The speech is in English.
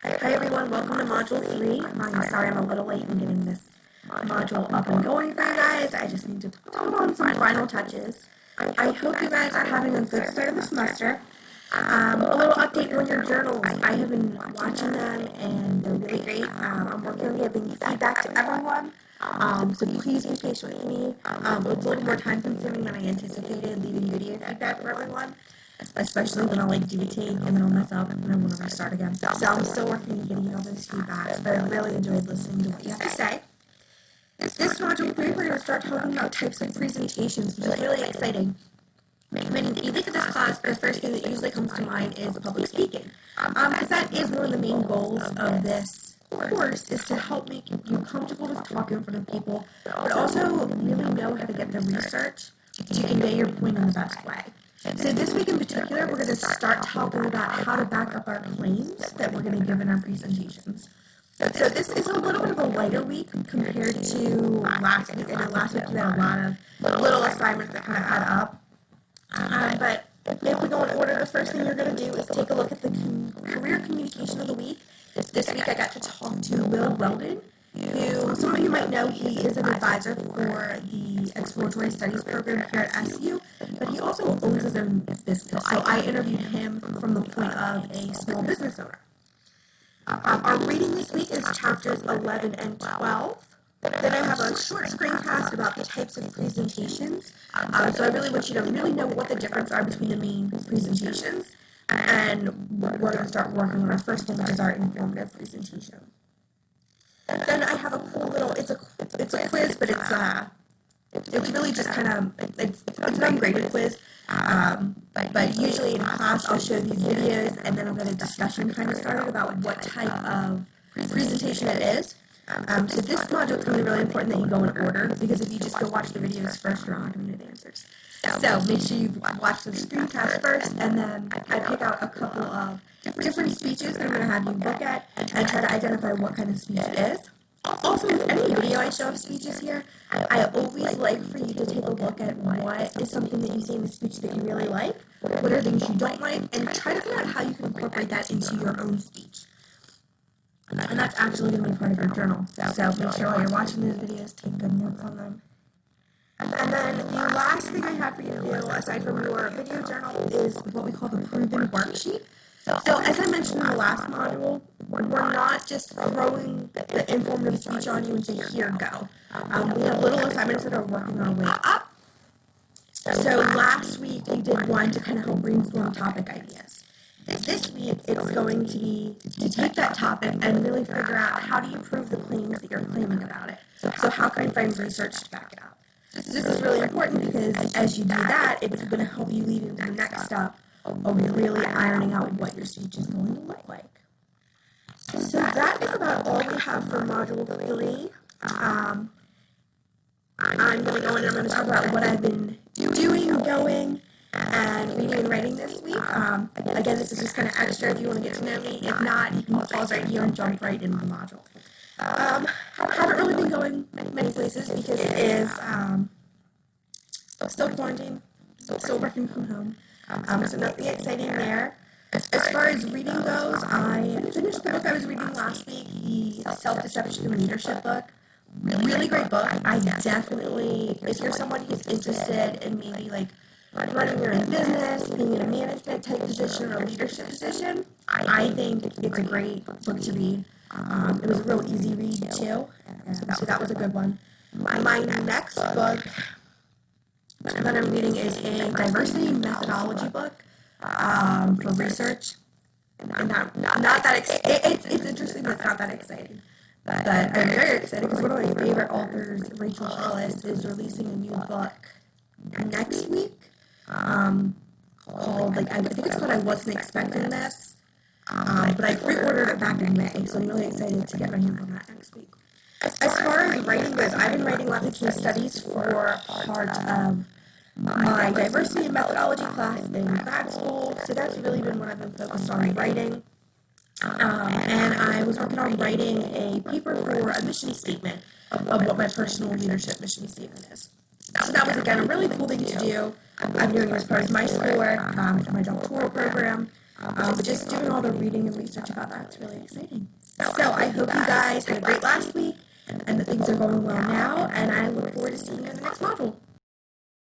Hi everyone, welcome to Module 3. I'm sorry I'm a little late in getting this module up and going for you guys. I just need to put on some final touches. I hope you guys are having a good start of the semester. A little update on your journals. I have been watching them and they're really great. I'm working on giving feedback to everyone. So please be patient with me. It's a little more time consuming than I anticipated leaving video feedback for everyone, especially when I'll do a take and then I'll mess up and then want to restart again. So I'm still working on getting all those feedbacks, but I really enjoyed listening to what you have to say. This module 3, we're going to start talking about types of presentations, which is really exciting. When you think of this class, the first thing that usually comes to mind is public speaking, because that is one of the main goals of this course, is to help make you comfortable with talking in front of people, but also really know how to get the research to convey your point in the best way. So this week in particular, we're going to start talking about how to back up our claims that we're going to give in our presentations. So this is a little bit of a lighter week compared to last week. I know last week we had a lot of little assignments that kind of add up. But if we go in order, the first thing you're going to do is take a look at the career communication of the week. This week I got to talk to Will Weldon, who some of you might know. He is an advisor for the Exploratory Studies program here at SU, but he also owns his own business. So I interviewed him from the point of a small business owner. Our reading this week is chapters 11 and 12. Then I have a short screencast about the types of presentations. So I really want you to really know what the difference are between the main presentations. And we're going to start working on our first one, which is our informative presentation. Then I have a cool little, it's a quiz, but it's really just kind of, it's an ungraded quiz. But usually in class I'll show these videos and then I'll get a discussion kind of started about what type of presentation it is. So this module is going to be really important that you go in order, because if you just go watch the videos first, you're not going to know the answers. So make sure you watch the screencast first, and then I pick out a couple of different speeches that I'm going to have you look at and try to identify what kind of speech it is. Also, with any video I show of speeches here, I always like for you to take a look at what is something that you see in the speech that you really like, what are things you don't like, and try to figure out how you can incorporate that into your own speech. And that's actually going to be part of your journal. So make sure while you're watching these videos, take good notes on them. And then the last thing I have for you to do, aside from your video journal, is what we call the proven worksheet. So as I mentioned in the last module, we're not just throwing the informative speech on you and say, here, go. We have little assignments that are working our way up. So last week we did one to kind of help brainstorm topic ideas. This week, it's going to be to take that topic and really figure out how do you prove the claims that you're claiming about it. So how can you find research to back it up? So this is really important because as you do that, it's going to help you lead into the next step of really ironing out what your speech is going to look like. So that is about all we have for Module 3. I'm going to go in and I'm going to talk about what I've been doing, going, and reading and writing this week. Again, this is just kind of extra if you want to get to know me. If not, you can pause right here and jump right into the module. Haven't really been going many places because it is still quarantine, still working from home. So nothing exciting there. As far as reading goes, I finished the book I was reading last week, the Self-Deception and Leadership book. Really great book. I definitely, if you're somebody who's interested in maybe like running your own business, being in a management type position or a leadership position, I think it's a great book to read. It was a real easy read too, so that was a good one. My next book that I'm reading is a diversity methodology book for research. And not that it's interesting, but it's not that exciting. But I'm very excited because one of my favorite authors, Rachel Hollis, is releasing a new book next week. Called, I think it's called I Wasn't Expecting This, but I pre-ordered it back in May, so I'm really excited to get my hands on that next week. As far as writing goes, I've been writing lots of case studies for part of my diversity and methodology class in grad school, so that's really been what I've been focused on writing. And I was working on writing a paper for a mission statement of what my personal leadership mission statement is. So that was, again, a really cool thing to do. I'm doing it as part of my schoolwork for my doctoral program. But just doing all the reading and research about that, it's really exciting. So I hope you guys had a great last week and that things are going well now, and I look